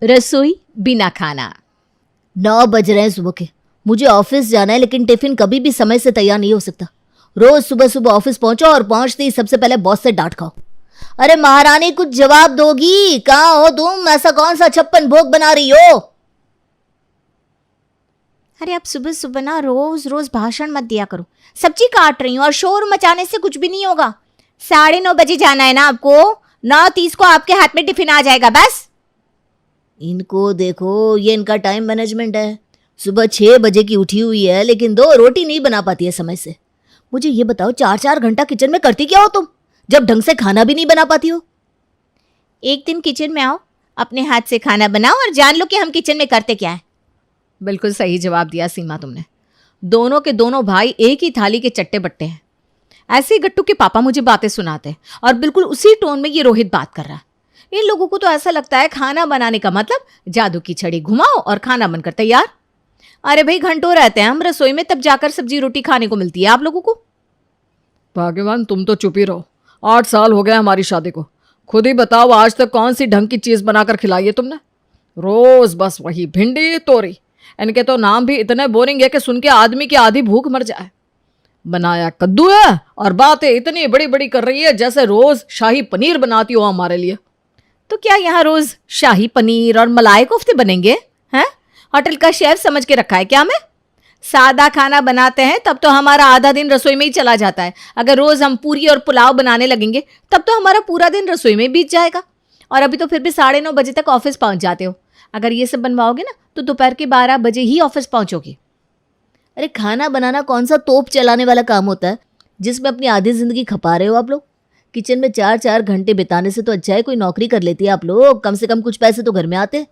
रसोई बिना खाना। 9 बज रहे हैं सुबह के। मुझे ऑफिस जाना है, लेकिन टिफिन कभी भी समय से तैयार नहीं हो सकता। रोज सुबह सुबह ऑफिस पहुंचो और पहुंचते ही सबसे पहले बॉस से डांट खाओ। अरे महारानी, कुछ जवाब दोगी? कहाँ हो तुम? ऐसा कौन सा 56 भोग बना रही हो? अरे अब सुबह सुबह ना रोज रोज भाषण मत दिया करो। सब्जी काट रही हूँ और शोर मचाने से कुछ भी नहीं होगा। 9:30 बजे जाना है ना आपको। 9:30 को आपके हाथ में टिफिन आ जाएगा बस। इनको देखो, ये इनका टाइम मैनेजमेंट है। सुबह 6 बजे की उठी हुई है, लेकिन 2 रोटी नहीं बना पाती है समय से। मुझे ये बताओ, 4-4 घंटा किचन में करती क्या हो तुम, जब ढंग से खाना भी नहीं बना पाती हो? एक दिन किचन में आओ, अपने हाथ से खाना बनाओ और जान लो कि हम किचन में करते क्या है। बिल्कुल सही जवाब दिया सीमा तुमने। दोनों के दोनों भाई एक ही थाली के चट्टे बट्टे हैं। ऐसे ही गट्टू के पापा मुझे बातें सुनाते हैं और बिल्कुल उसी टोन में ये रोहित बात कर रहा है। इन लोगों को तो ऐसा लगता है खाना बनाने का मतलब जादू की छड़ी घुमाओ और खाना बनकर तैयार। अरे भाई, घंटों रहते हैं हम रसोई में, तब जाकर सब्जी रोटी खाने को मिलती है आप लोगों को। भाग्यवान तुम तो चुप ही रहो। 8 साल हो गए हमारी शादी को। खुद ही बताओ, आज तक कौन सी ढंग की चीज बनाकर खिलाई है तुमने? रोज बस वही भिंडी तोरी। इनके तो नाम भी इतने बोरिंग है कि सुन के आदमी की आधी भूख मर जाए। बनाया कद्दू है और बातें इतनी बड़ी बड़ी कर रही है जैसे रोज शाही पनीर बनाती हो हमारे लिए। तो क्या यहाँ रोज शाही पनीर और मलाई कोफ्ते बनेंगे हैं? होटल का शेफ समझ के रखा है क्या हमें? सादा खाना बनाते हैं तब तो हमारा आधा दिन रसोई में ही चला जाता है। अगर रोज हम पूरी और पुलाव बनाने लगेंगे तब तो हमारा पूरा दिन रसोई में बीत जाएगा। और अभी तो फिर भी 9:30 बजे तक ऑफिस पहुंच जाते हो। अगर ये सब बनवाओगे ना तो दोपहर के 12 बजे ही ऑफिस पहुंचोगे। अरे खाना बनाना कौन सा तोप चलाने वाला काम होता है जिसमें अपनी आधी जिंदगी खपा रहे हो आप लोग? किचन में 4-4 घंटे बिताने से तो अच्छा है कोई नौकरी कर लेती है आप लोग। कम से कम कुछ पैसे तो घर में आते।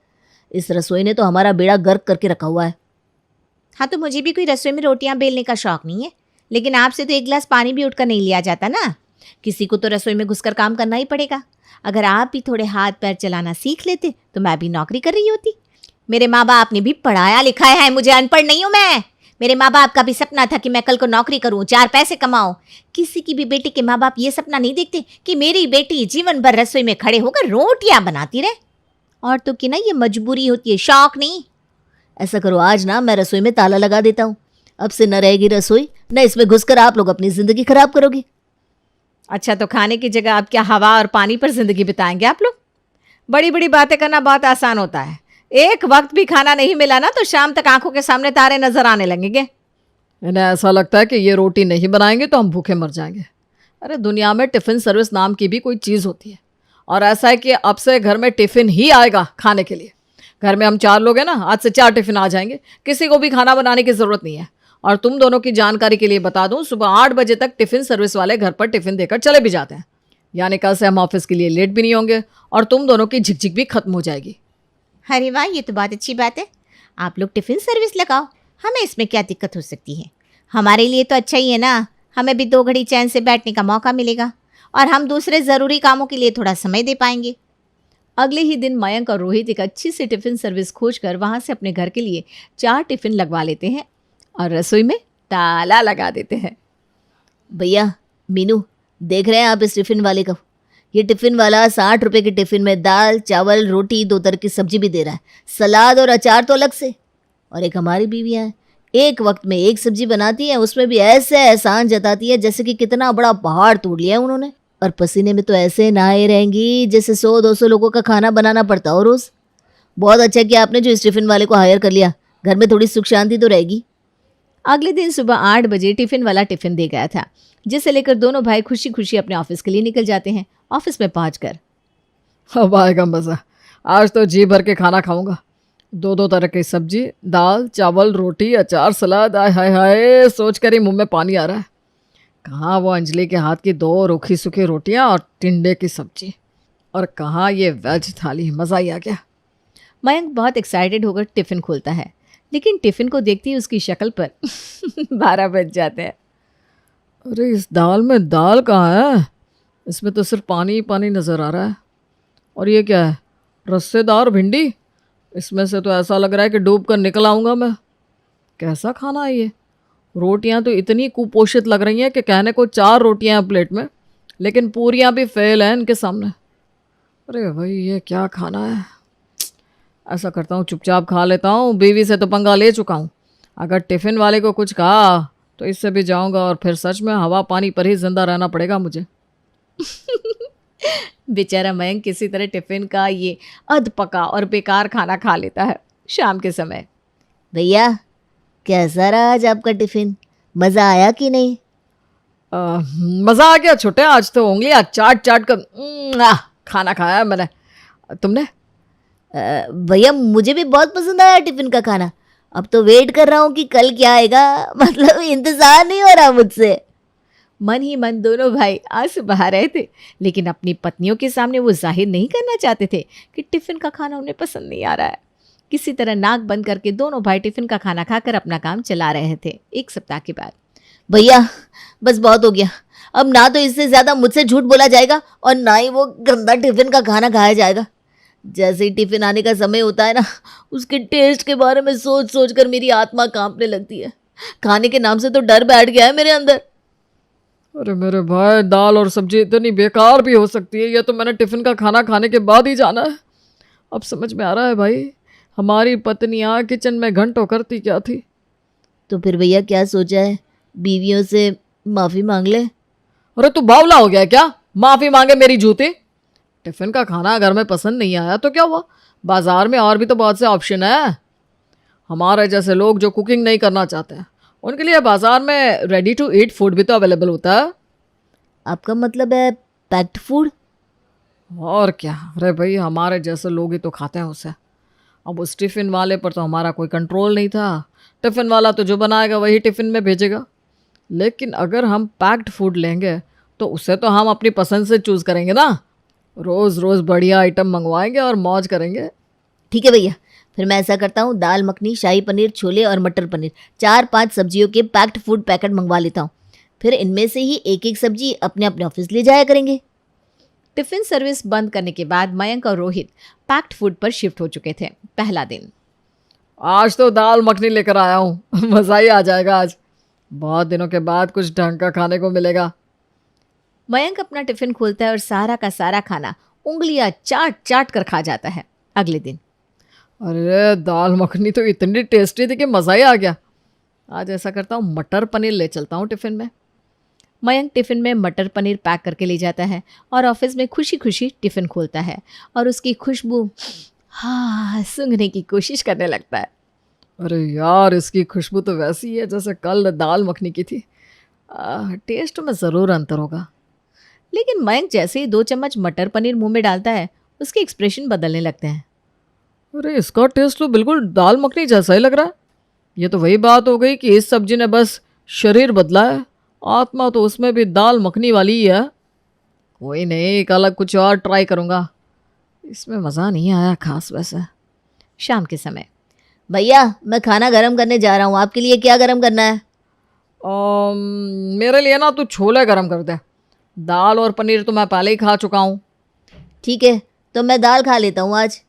इस रसोई ने तो हमारा बेड़ा गर्क करके रखा हुआ है। हाँ, तो मुझे भी कोई रसोई में रोटियां बेलने का शौक नहीं है, लेकिन आपसे तो 1 गिलास पानी भी उठकर नहीं लिया जाता ना। किसी को तो रसोई में घुसकर काम करना ही पड़ेगा। अगर आप भी थोड़े हाथ पैर चलाना सीख लेते तो मैं भी नौकरी कर रही होती। मेरे माँ बाप ने भी पढ़ाया लिखाया है, मुझे अनपढ़ नहीं हूँ मैं। मेरे माँ बाप का भी सपना था कि मैं कल को नौकरी करूँ, 4 पैसे कमाऊँ। किसी की भी बेटी के माँ बाप ये सपना नहीं देखते कि मेरी बेटी जीवन भर रसोई में खड़े होकर रोटियां बनाती रहे। और तो कि ना, ये मजबूरी होती है, शौक नहीं। ऐसा करो, आज ना मैं रसोई में ताला लगा देता हूँ। अब से न रहेगी रसोई, न इसमें घुसकर आप लोग अपनी जिंदगी खराब करोगी। अच्छा, तो खाने की जगह आप क्या हवा और पानी पर जिंदगी बिताएंगे आप लोग? बड़ी बड़ी बातें करना बहुत आसान होता है। एक वक्त भी खाना नहीं मिला ना तो शाम तक आंखों के सामने तारे नजर आने लगेंगे। इन्हें ऐसा लगता है कि ये रोटी नहीं बनाएंगे तो हम भूखे मर जाएंगे। अरे दुनिया में टिफ़िन सर्विस नाम की भी कोई चीज़ होती है, और ऐसा है कि अब से घर में टिफ़िन ही आएगा खाने के लिए। घर में हम 4 लोग हैं ना, आज से 4 टिफ़िन आ जाएंगे। किसी को भी खाना बनाने की ज़रूरत नहीं है। और तुम दोनों की जानकारी के लिए बता दूं, सुबह 8 बजे तक टिफ़िन सर्विस वाले घर पर टिफ़िन देकर चले भी जाते हैं। यानी कल से हम ऑफिस के लिए लेट भी नहीं होंगे और तुम दोनों की झिकझिक भी खत्म हो जाएगी। अरे वाह, ये तो बहुत अच्छी बात है। आप लोग टिफ़िन सर्विस लगाओ, हमें इसमें क्या दिक्कत हो सकती है? हमारे लिए तो अच्छा ही है ना, हमें भी 2 घड़ी चैन से बैठने का मौका मिलेगा और हम दूसरे ज़रूरी कामों के लिए थोड़ा समय दे पाएंगे। अगले ही दिन मयंक और रोहित एक अच्छी सी टिफ़िन सर्विस खोजकर वहाँ से अपने घर के लिए 4 टिफ़िन लगवा लेते हैं और रसोई में ताला लगा देते हैं। भैया, मीनू, देख रहे हैं आप इस टिफ़िन वाले को? ये टिफ़िन वाला 60 रुपये के टिफ़िन में दाल, चावल, रोटी, 2 तरह की सब्जी भी दे रहा है, सलाद और अचार तो अलग से। और एक हमारी बीवियाँ हैं, एक वक्त में एक सब्जी बनाती हैं, उसमें भी ऐसे एहसान जताती है जैसे कि कितना बड़ा पहाड़ तोड़ लिया है उन्होंने। और पसीने में तो ऐसे नहाए रहेंगी जैसे 100-200 लोगों का खाना बनाना पड़ता हो रोज़। बहुत अच्छा कि आपने जो इस टिफ़िन वाले को हायर कर लिया, घर में थोड़ी सुख शांति तो रहेगी। अगले दिन सुबह 8 बजे टिफ़िन वाला टिफ़िन दे गया था, जिसे लेकर दोनों भाई खुशी खुशी अपने ऑफिस के लिए निकल जाते हैं। ऑफिस में पहुंचकर अब आएगा मज़ा। आज तो जी भर के खाना खाऊंगा। 2-2 तरह की सब्जी, दाल, चावल, रोटी, अचार, सलाद। आय हाय हाय, सोच कर ही मुंह में पानी आ रहा है। कहाँ वो अंजलि के हाथ की 2 रूखी सूखी रोटियां और टिंडे की सब्जी, और कहाँ ये वेज थाली। मज़ा ही आ गया। मयंक बहुत एक्साइटेड होकर टिफ़िन खोलता है, लेकिन टिफ़िन को देखते ही उसकी शक्ल पर 12 बज जाते हैं। अरे इस दाल में दाल कहाँ है? इसमें तो सिर्फ पानी ही पानी नज़र आ रहा है। और ये क्या है? रस्सेदार भिंडी। इसमें से तो ऐसा लग रहा है कि डूब कर निकल आऊँगा मैं। कैसा खाना है ये? रोटियां तो इतनी कुपोषित लग रही हैं कि कहने को 4 रोटियां हैं प्लेट में, लेकिन पूरियां भी फेल हैं इनके सामने। अरे भाई, ये क्या खाना है? ऐसा करता हूँ चुपचाप खा लेता हूँ, बीवी से तो पंगा ले चुका हूँ। अगर टिफ़िन वाले को कुछ कहा तो इससे भी जाऊँगा और फिर सच में हवा पानी पर ही जिंदा रहना पड़ेगा मुझे। बेचारा मयंक किसी तरह टिफिन का ये अध पका और बेकार खाना खा लेता है। शाम के समय भैया कैसा रहा आज आपका टिफिन, मज़ा आया कि नहीं? मज़ा आ गया छोटे, आज तो उंगलियां चाट चाट कर खाना खाया मैंने। तुमने? भैया मुझे भी बहुत पसंद आया टिफिन का खाना। अब तो वेट कर रहा हूँ कि कल क्या आएगा, मतलब इंतज़ार नहीं हो रहा मुझसे। मन ही मन दोनों भाई आंसू बहा रहे थे, लेकिन अपनी पत्नियों के सामने वो जाहिर नहीं करना चाहते थे कि टिफिन का खाना उन्हें पसंद नहीं आ रहा है। किसी तरह नाक बंद करके दोनों भाई टिफिन का खाना खाकर अपना काम चला रहे थे। एक सप्ताह के बाद भैया बस बहुत हो गया, अब ना तो इससे ज़्यादा मुझसे झूठ बोला जाएगा और ना ही वो गंदा टिफिन का खाना खाया जाएगा। जैसे ही टिफिन आने का समय होता है ना, उसके टेस्ट के बारे में सोच सोच कर मेरी आत्मा कांपने लगती है। खाने के नाम से तो डर बैठ गया है मेरे अंदर। अरे मेरे भाई, दाल और सब्जी इतनी बेकार भी हो सकती है, ये तो मैंने टिफ़िन का खाना खाने के बाद ही जाना है। अब समझ में आ रहा है भाई, हमारी पत्नियाँ किचन में घंटों करती क्या थी। तो फिर भैया क्या सोचा है, बीवियों से माफ़ी मांग ले? अरे तू बावला हो गया क्या, माफ़ी मांगे मेरी जूती। टिफ़िन का खाना अगर मैं पसंद नहीं आया तो क्या हुआ, बाज़ार में और भी तो बहुत से ऑप्शन है। हमारे जैसे लोग जो कुकिंग नहीं करना चाहते हैं उनके लिए बाज़ार में रेडी टू ईट फूड भी तो अवेलेबल होता है। आपका मतलब है पैक्ड फूड? और क्या, अरे भाई हमारे जैसे लोग ही तो खाते हैं उसे। अब उस टिफ़िन वाले पर तो हमारा कोई कंट्रोल नहीं था। टिफ़िन वाला तो जो बनाएगा वही टिफ़िन में भेजेगा। लेकिन अगर हम पैक्ड फूड लेंगे तो उसे तो हम अपनी पसंद से चूज़ करेंगे ना। रोज़ रोज़ बढ़िया आइटम मंगवाएंगे और मौज करेंगे। ठीक है भैया, फिर मैं ऐसा करता हूँ, दाल मखनी, शाही पनीर, छोले और मटर पनीर, 4-5 सब्जियों के पैक्ड फूड पैकेट मंगवा लेता हूँ। फिर इनमें से ही एक एक सब्जी अपने अपने ऑफिस ले जाया करेंगे। टिफिन सर्विस बंद करने के बाद मयंक और रोहित पैक्ड फूड पर शिफ्ट हो चुके थे। पहला दिन आज तो दाल मखनी लेकर आया हूँ, मज़ा ही आ जाएगा आज। बहुत दिनों के बाद कुछ ढंग का खाने को मिलेगा। मयंक अपना टिफिन खोलता है और सारा का सारा खाना उंगलियां चाट चाट कर खा जाता है। अगले दिन अरे दाल मखनी तो इतनी टेस्टी थी कि मज़ा ही आ गया। आज ऐसा करता हूँ मटर पनीर ले चलता हूँ टिफ़िन में। मयंक टिफिन में मटर पनीर पैक करके ले जाता है और ऑफिस में खुशी खुशी टिफिन खोलता है और उसकी खुशबू सूंघने की कोशिश करने लगता है। अरे यार, इसकी खुशबू तो वैसी है जैसे कल दाल मखनी की थी। टेस्ट में ज़रूर अंतर होगा। लेकिन मयंक जैसे ही 2 चम्मच मटर पनीर मुंह में डालता है उसके एक्सप्रेशन बदलने लगते हैं। अरे इसका टेस्ट तो बिल्कुल दाल मखनी जैसा ही लग रहा है। ये तो वही बात हो गई कि इस सब्जी ने बस शरीर बदला है, आत्मा तो उसमें भी दाल मखनी वाली ही है। कोई नहीं, कल अलग कुछ और ट्राई करूँगा। इसमें मज़ा नहीं आया खास वैसे। शाम के समय भैया मैं खाना गर्म करने जा रहा हूँ, आपके लिए क्या गर्म करना है? मेरे लिए ना तू छोले गरम कर दे। दाल और पनीर तो मैं पहले ही खा चुका हूँ। ठीक है, तो मैं दाल खा लेता हूँ आज।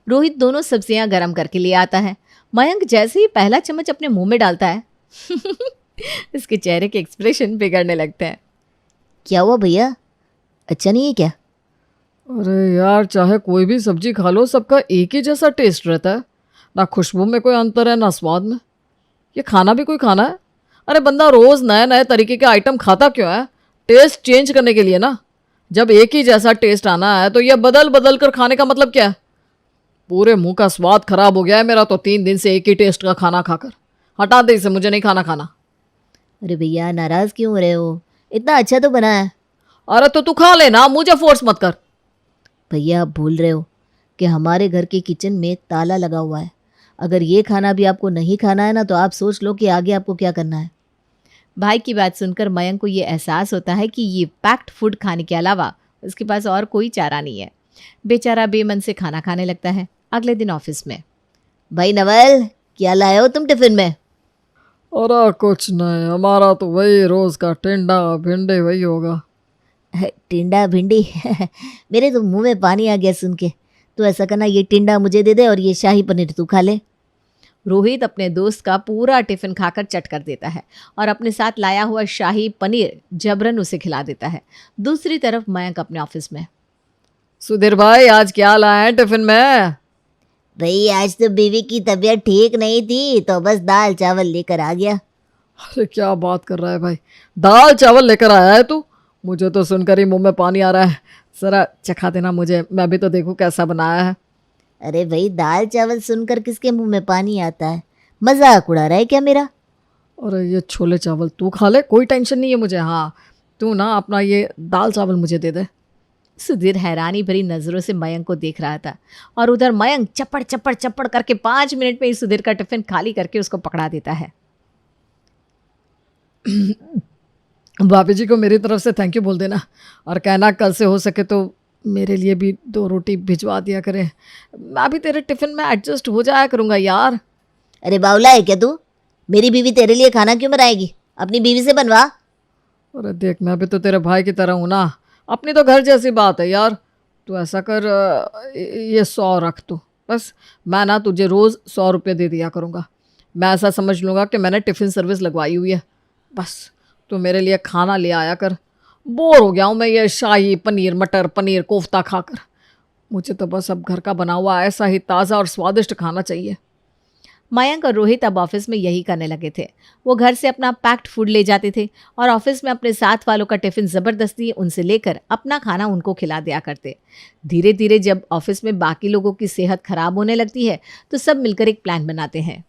रोहित दोनों सब्जियां गरम करके ले आता है। मयंक जैसे ही पहला चम्मच अपने मुंह में डालता है उसके चेहरे के एक्सप्रेशन बिगड़ने लगते हैं। क्या हुआ भैया, अच्छा नहीं है क्या? अरे यार, चाहे कोई भी सब्जी खा लो सबका एक ही जैसा टेस्ट रहता है। ना खुशबू में कोई अंतर है ना स्वाद में। ये खाना भी कोई खाना है? अरे बंदा रोज़ नए नए तरीके के आइटम खाता क्यों है? टेस्ट चेंज करने के लिए ना। जब एक ही जैसा टेस्ट आना है तो यह बदल बदल कर खाने का मतलब क्या है? पूरे मुंह का स्वाद खराब हो गया है मेरा तो 3 दिन से एक ही टेस्ट का खाना खाकर। हटा दे इसे, मुझे नहीं खाना। अरे भैया नाराज़ क्यों हो रहे हो, इतना अच्छा तो बना है। अरे तो तू खा लेना, मुझे फोर्स मत कर। भैया आप भूल रहे हो कि हमारे घर के किचन में ताला लगा हुआ है। अगर ये खाना भी आपको नहीं खाना है ना तो आप सोच लो कि आगे आपको क्या करना है। भाई की बात सुनकर मयंक को ये एहसास होता है कि ये पैक्ड फूड खाने के अलावा उसके पास और कोई चारा नहीं है। बेचारा बेमन से खाना खाने लगता है। अगले दिन ऑफिस में भाई नवल, क्या लाए हो तुम टिफिन में? अरे कुछ नहीं, हमारा तो वही रोज़ का टिंडा भिंडी वही होगा। टिंडा भिंडी मेरे तो मुंह में पानी आ गया सुन के। तो ऐसा करना, ये टिंडा मुझे दे दे और ये शाही पनीर तू खा ले। रोहित अपने दोस्त का पूरा टिफिन खाकर चट कर देता है और अपने साथ लाया हुआ शाही पनीर जबरन उसे खिला देता है। दूसरी तरफ मयंक अपने ऑफिस में। सुधीर भाई, आज क्या लाए हैं टिफिन में? भाई आज तो बीवी की तबीयत ठीक नहीं थी तो बस दाल चावल लेकर आ गया। अरे क्या बात कर रहा है भाई, दाल चावल लेकर आया है तू? मुझे तो सुनकर ही मुंह में पानी आ रहा है। जरा चखा देना मुझे, मैं भी तो देखूं कैसा बनाया है। अरे भाई दाल चावल सुनकर किसके मुंह में पानी आता है? मजाक उड़ा रहा है क्या मेरा? और ये छोले चावल तू खा ले, कोई टेंशन नहीं है मुझे। हाँ तू ना अपना ये दाल चावल मुझे दे दे। सुधीर हैरानी भरी नजरों से मयंक को देख रहा था और उधर मयंक चप्पड़ चप्पड़ चप्पड़ करके 5 मिनट में ही सुधीर का टिफिन खाली करके उसको पकड़ा देता है। भाभी जी को मेरी तरफ से थैंक यू बोल देना और कहना कल से हो सके तो मेरे लिए भी 2 रोटी भिजवा दिया करें। मैं भी तेरे टिफिन में एडजस्ट हो जाया करूँगा यार। अरे बावला है क्या तू? मेरी बीवी तेरे लिए खाना क्यों बनाएगी? अपनी बीवी से बनवा। अरे देख, मैं भी तो तेरे भाई की तरह हूँ ना, अपनी तो घर जैसी बात है यार। तू ऐसा कर, ये 100 रख तू, बस मैं ना तुझे रोज़ 100 रुपये दे दिया करूँगा। मैं ऐसा समझ लूँगा कि मैंने टिफ़िन सर्विस लगवाई हुई है। बस तू मेरे लिए खाना ले आया कर। बोर हो गया हूँ मैं ये शाही पनीर मटर पनीर कोफ्ता खाकर। मुझे तो बस अब घर का बना हुआ ऐसा ही ताज़ा और स्वादिष्ट खाना चाहिए। मयंक और रोहित अब ऑफिस में यही करने लगे थे। वो घर से अपना पैक्ड फूड ले जाते थे और ऑफिस में अपने साथ वालों का टिफिन ज़बरदस्ती उनसे लेकर अपना खाना उनको खिला दिया करते। धीरे धीरे जब ऑफिस में बाकी लोगों की सेहत खराब होने लगती है तो सब मिलकर एक प्लान बनाते हैं।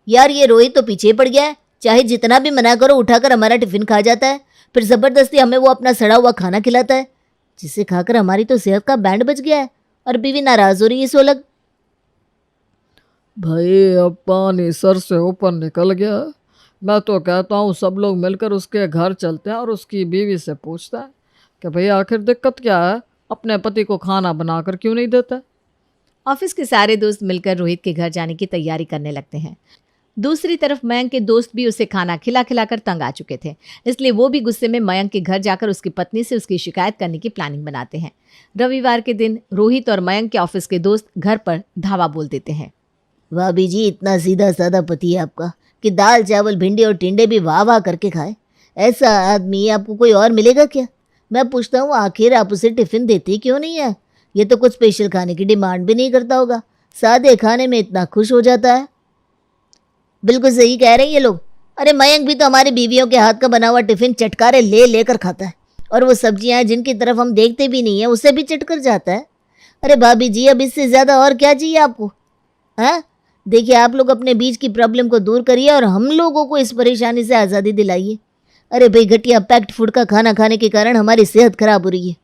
यार ये रोहित तो पीछे पड़ गया है, चाहे जितना भी मना करो उठाकर हमारा टिफिन खा जाता है, फिर जबरदस्ती हमें वो अपना सड़ा हुआ खाना खिलाता है, जिसे खाकर हमारी तो सेहत का बैंड बज गया है और बीवी नाराज हो रही है। सो लग भाई अब पानी सर से ऊपर निकल गया। मैं तो कहता हूँ सब लोग मिलकर उसके घर चलते हैं और उसकी बीवी से पूछता है कि भाई आखिर दिक्कत क्या है, अपने पति को खाना बनाकर क्यों नहीं देता। ऑफिस के सारे दोस्त मिलकर रोहित के घर जाने की तैयारी करने लगते हैं। दूसरी तरफ मयंक के दोस्त भी उसे खाना खिला खिलाकर तंग आ चुके थे, इसलिए वो भी गुस्से में मयंक के घर जाकर उसकी पत्नी से उसकी शिकायत करने की प्लानिंग बनाते हैं। रविवार के दिन रोहित और मयंक के ऑफिस के दोस्त घर पर धावा बोल देते हैं। भाभी जी इतना सीधा साधा पति है आपका कि दाल चावल भिंडी और टिंडे भी वाह वाह करके खाए। ऐसा आदमी आपको कोई और मिलेगा क्या? मैं पूछता हूँ आखिर आप उसे टिफिन देती क्यों नहीं है? ये तो कुछ स्पेशल खाने की डिमांड भी नहीं करता होगा, सादे खाने में इतना खुश हो जाता है। बिल्कुल सही कह रहे हैं ये लोग। अरे मयंक भी तो हमारी बीवियों के हाथ का बना हुआ टिफिन चटकारे ले लेकर खाता है और वो सब्जियां जिनकी तरफ हम देखते भी नहीं है उसे भी चट कर जाता है। अरे भाभी जी अब इससे ज़्यादा और क्या चाहिए आपको? हाँ देखिए आप लोग अपने बीच की प्रॉब्लम को दूर करिए और हम लोगों को इस परेशानी से आज़ादी दिलाइए। अरे भाई घटिया पैक्ड फूड का खाना खाने के कारण हमारी सेहत खराब हो रही है।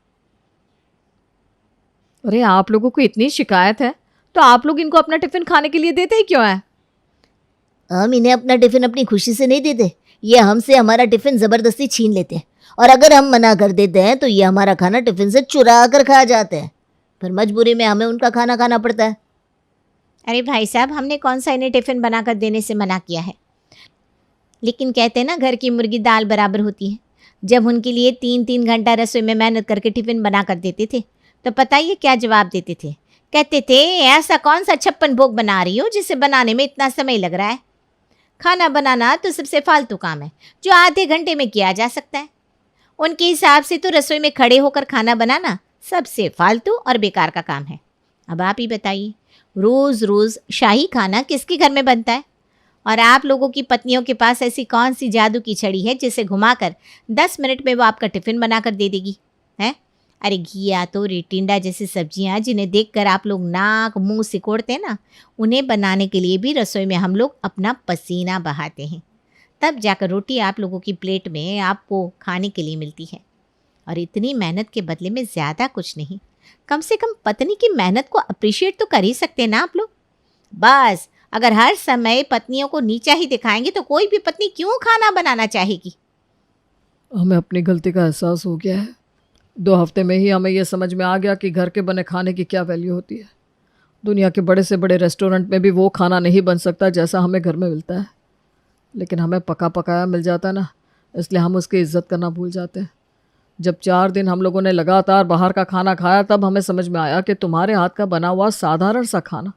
अरे आप लोगों को इतनी शिकायत है तो आप लोग इनको अपना टिफिन खाने के लिए देते ही क्यों है? हम इन्हें अपना टिफिन अपनी खुशी से नहीं देते, ये हमसे हमारा टिफिन ज़बरदस्ती छीन लेते हैं और अगर हम मना कर देते हैं तो ये हमारा खाना टिफिन से चुरा कर खा जाते हैं, फिर मजबूरी में हमें उनका खाना खाना पड़ता है। अरे भाई साहब, हमने कौन सा इन्हें टिफिन बनाकर देने से मना किया है? लेकिन कहते हैं ना घर की मुर्गी दाल बराबर होती है। जब उनके लिए 3-3 घंटा रसोई में मेहनत करके टिफिन बना कर देते थे तो पता ही क्या जवाब देते थे? कहते थे ऐसा कौन सा 56 भोग बना रही हो जिसे बनाने में इतना समय लग रहा है? खाना बनाना तो सबसे फालतू काम है जो आधे घंटे में किया जा सकता है। उनके हिसाब से तो रसोई में खड़े होकर खाना बनाना सबसे फालतू और बेकार का काम है। अब आप ही बताइए, रोज़ रोज़ शाही खाना किसके घर में बनता है? और आप लोगों की पत्नियों के पास ऐसी कौन सी जादू की छड़ी है जिसे घुमाकर 10 मिनट में वो आपका टिफ़िन बनाकर दे देगी? हैं? अरे घिया तोरी टिंडा जैसी सब्जियां जिन्हें देखकर आप लोग नाक मुंह सिकोड़ते हैं ना, उन्हें बनाने के लिए भी रसोई में हम लोग अपना पसीना बहाते हैं, तब जाकर रोटी आप लोगों की प्लेट में आपको खाने के लिए मिलती है। और इतनी मेहनत के बदले में ज़्यादा कुछ नहीं, कम से कम पत्नी की मेहनत को अप्रिशिएट तो कर ही सकते हैं ना आप लोग। बस अगर हर समय पत्नियों को नीचा ही दिखाएंगे तो कोई भी पत्नी क्यों खाना बनाना चाहेगी? हमें अपनी गलती का एहसास हो गया है। 2 हफ्ते में ही हमें यह समझ में आ गया कि घर के बने खाने की क्या वैल्यू होती है। दुनिया के बड़े से बड़े रेस्टोरेंट में भी वो खाना नहीं बन सकता जैसा हमें घर में मिलता है, लेकिन हमें पका पकाया मिल जाता है ना, इसलिए हम उसकी इज्जत करना भूल जाते हैं। जब 4 दिन हम लोगों ने लगातार बाहर का खाना खाया तब हमें समझ में आया कि तुम्हारे हाथ का बना हुआ साधारण सा खाना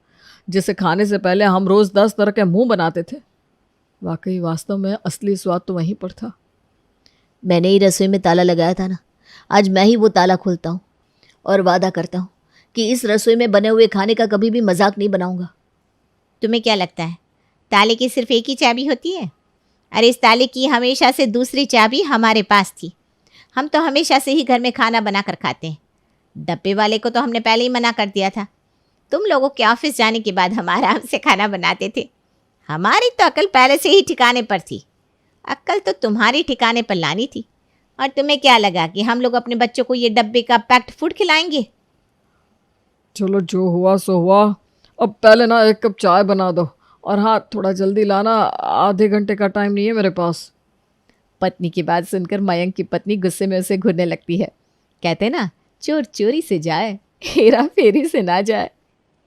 जिसे खाने से पहले हम रोज़ 10 तरह के मुंह बनाते थे, वाकई वास्तव में असली स्वाद तो वहीं पर था। मैंने ही रसोई में ताला लगाया था ना, आज मैं ही वो ताला खोलता हूँ और वादा करता हूँ कि इस रसोई में बने हुए खाने का कभी भी मजाक नहीं बनाऊंगा। तुम्हें क्या लगता है ताले की सिर्फ एक ही चाबी होती है? अरे इस ताले की हमेशा से दूसरी चाबी हमारे पास थी। हम तो हमेशा से ही घर में खाना बना कर खाते हैं। डब्बे वाले को तो हमने पहले ही मना कर दिया था। तुम लोगों के ऑफिस जाने के बाद हम आराम से खाना बनाते थे। हमारी तो अकल पहले से ही ठिकाने पर थी। अक्ल तो तुम्हारी ठिकाने पर लानी थी। और तुम्हें क्या लगा कि हम लोग अपने बच्चों को ये डब्बे का पैक्ड फूड खिलाएंगे? चलो जो हुआ सो हुआ। अब पहले ना 1 कप चाय बना दो, और हाँ थोड़ा जल्दी लाना, आधे घंटे का टाइम नहीं है मेरे पास। पत्नी की बात सुनकर मयंक की पत्नी गुस्से में उसे घूरने लगती है। कहते ना, चोर चोरी से जाए, हेरा फेरी से ना जाए।